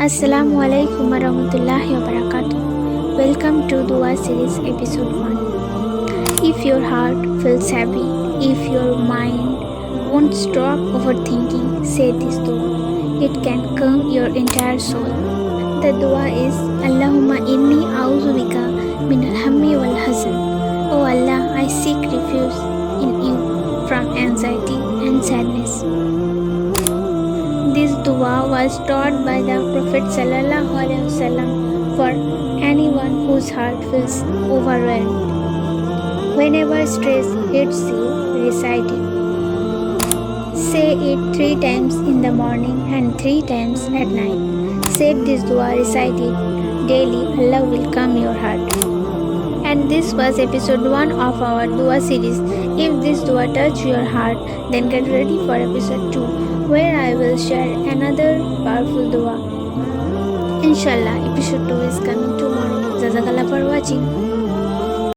Assalamu alaikum warahmatullahi wabarakatuh. Welcome to Dua series episode 1. If your heart feels happy, if your mind won't stop overthinking, say this dua. It can calm your entire soul. The dua is Allahumma inni a'udhu bika min al-hammi wal hazan. Oh Allah, I seek refuge in you from anxiety and sadness. This dua was taught by the Prophet ﷺ for anyone whose heart feels overwhelmed. Whenever stress hits you, recite it. Say it 3 times in the morning and 3 times at night. Say this dua, recite it daily. Allah will calm your heart. And this was episode 1 of our dua series. If this dua touched your heart, then get ready for episode 2, where I will share another powerful dua. Inshallah, episode 2 is coming tomorrow. Jazakallah for watching.